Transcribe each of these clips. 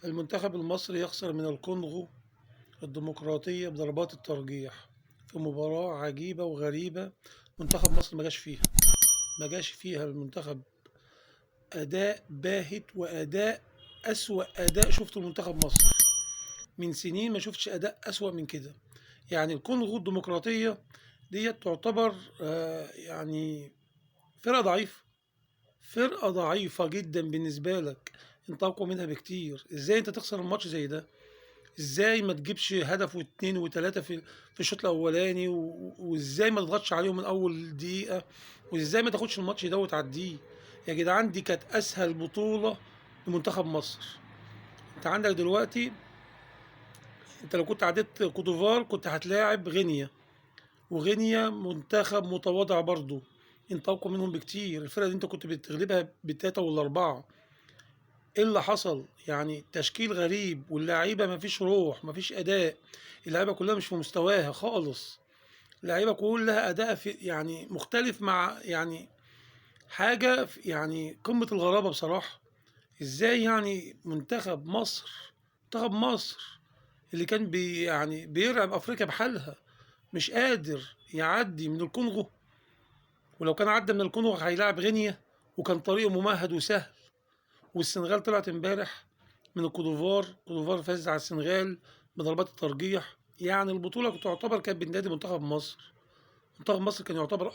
المنتخب المصري يخسر من الكونغو الديمقراطية بضربات الترجيح في مباراة عجيبة وغريبة. منتخب مصر ما جاش فيها المنتخب أداء باهت وأداء أسوأ أداء شفته المنتخب مصر من سنين. ما شفتش أداء أسوأ من كده. يعني الكونغو الديمقراطية ديت تعتبر يعني فرقة ضعيفة، فرقة ضعيفة جدا بالنسبة لك. انت أقوى منها بكتير. ازاي انت تخسر الماتش زي ده؟ ازاي ما تجيبش هدف واثنين وثلاثة في الشوط الاولاني وازاي ما تضغطش عليهم من اول دقيقة، وازاي ما تاخدش الماتش ده وتعديه؟ يا جدعان دي كانت اسهل بطولة لمنتخب مصر. انت عندك دلوقتي، انت لو كنت عديت كوتوفار كنت هتلاعب غينيا، وغينيا منتخب متواضع برضه. انت اقوى منهم بكتير. الفرقة دي انت كنت بتغلبها بالتلاتة والاربعة. ايه اللي حصل؟ يعني تشكيل غريب، واللعيبه مفيش روح، مفيش اداء. اللعيبه كلها مش في مستواها خالص. اللعيبه كلها اداء في يعني مختلف، مع يعني حاجه يعني قمه الغرابه بصراحه. ازاي يعني منتخب مصر اللي كان يعني بيرعب افريقيا بحالها مش قادر يعدي من الكونغو؟ ولو كان عدى من الكونغو هيلاعب غينيا وكان طريقه ممهد وسهل. والسنغال طلعت امبارح من الكودوفار فازت على السنغال بضربات الترجيح. يعني البطولة تعتبر كانت بين نادي منتخب مصر. منتخب مصر كان يعتبر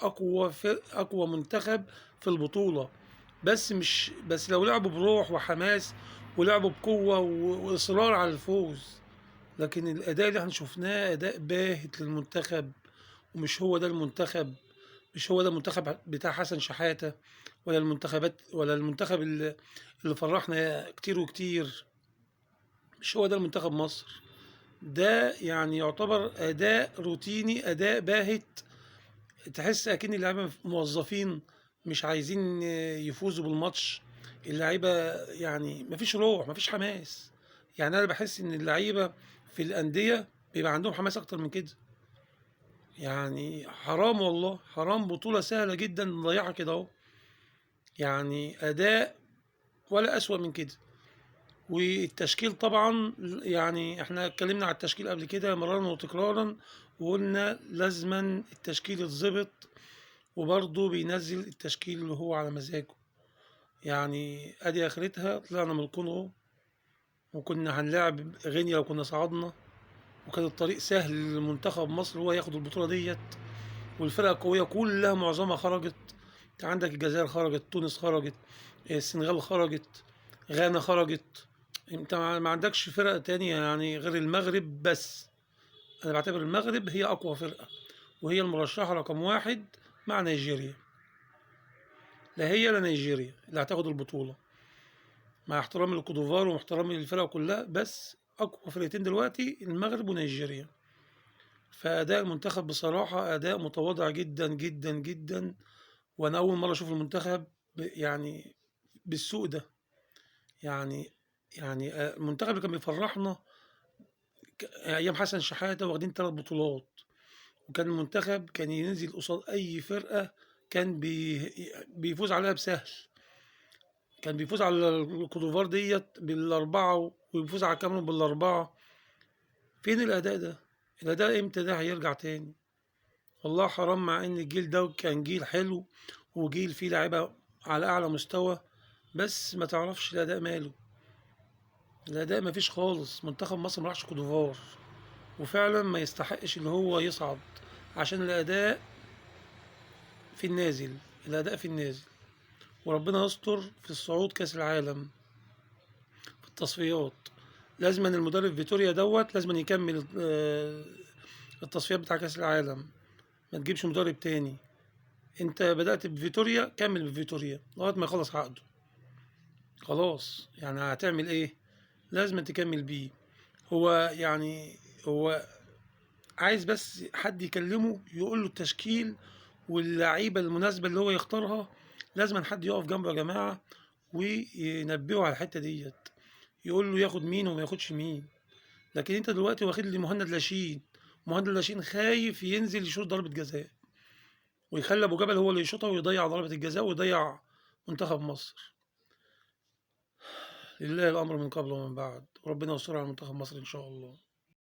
أقوى منتخب في البطولة. بس مش بس لو لعبوا بروح وحماس ولعبوا بقوة وإصرار على الفوز. لكن الأداء اللي احنا شفناه أداء باهت للمنتخب. ومش هو ده المنتخب. مش هو ده المنتخب بتاع حسن شحاتة، ولا المنتخب اللي فرحنا كتير وكتير. مش هو ده المنتخب مصر. ده يعني يعتبر أداء روتيني، أداء باهت. تحس أكن اللعيبة موظفين مش عايزين يفوزوا بالماتش. اللعيبة يعني مفيش روح، مفيش حماس. يعني أنا بحس إن اللعيبة في الأندية بيبقى عندهم حماس أكتر من كده. يعني حرام والله، حرام. بطولة سهلة جدا نضيعها كده أهو. يعني أداء ولا أسوأ من كده. والتشكيل طبعا، يعني احنا اتكلمنا على التشكيل قبل كده مرارا وتكرارا، وقلنا لازما التشكيل يتظبط. وبرضه بينزل التشكيل اللي هو على مزاجه. يعني ادي اخرتها، طلعنا من الكونغو وكنا هنلاعب غينيا لو كنا صعدنا، وكان الطريق سهل لمنتخب مصر هو ياخد البطولة ديت. والفرق القوية كلها معظمها خرجت. انت عندك الجزائر خرجت، تونس خرجت، السنغال خرجت، غانا خرجت. انت ما عندكش فرق تانية يعني غير المغرب بس. انا بعتبر المغرب هي اقوى فرقة، وهي المرشحة رقم واحد مع نيجيريا. لا هي لا نيجيريا اللي هتاخد البطولة. مع احترامي للكودوفار واحترامي للفرق كلها، بس اقوى فرقتين دلوقتي المغرب ونيجيريا. فأداء المنتخب بصراحة أداء متواضع جدا جدا جدا. وأنا أول مرة أشوف المنتخب يعني بالسوء ده. يعني المنتخب اللي كان بيفرحنا أيام حسن شحاتة واخدين 3 بطولات، وكان المنتخب كان ينزل قصاد أي فرقة كان بيفوز عليها بسهل. كان بيفوز على الكوتوفار ديت بالأربعة، ويفوز على الكاميرون بالأربعة. فين الأداء ده؟ الأداء إمتى ده هيرجع تاني؟ والله حرام. مع ان الجيل ده كان جيل حلو وجيل فيه لعيبه على اعلى مستوى، بس ما تعرفش الاداء ماله. الاداء ما فيش خالص. منتخب مصر ما راحش كودوفار، وفعلا ما يستحقش اللي هو يصعد عشان الاداء في النازل. الاداء في النازل. وربنا يستر في الصعود كاس العالم في التصفيات. لازم المدرب فيتوريا دوت لازم يكمل التصفيات بتاع كاس العالم. ما تجيبش مدرب تاني. انت بدأت بفيتوريا، كمل بفيتوريا لغاية ما يخلص عقده. خلاص يعني هتعمل ايه؟ لازم تكمل بيه. هو يعني هو عايز بس حد يكلمه يقول له التشكيل واللعيبة المناسبة اللي هو يختارها. لازم حد يقف جنبه يا جماعة وينبهه على الحتة ديت، يقول له ياخد مين وما ياخدش مين. لكن انت دلوقتي واخد لي مهند لاشين. مهند لاشين خايف ينزل يشوط ضربة جزاء، ويخلي ابو جبل هو اللي يشوطها ويضيع ضربة الجزاء ويضيع منتخب مصر. لله الأمر من قبل ومن بعد، وربنا يستر على منتخب مصر إن شاء الله.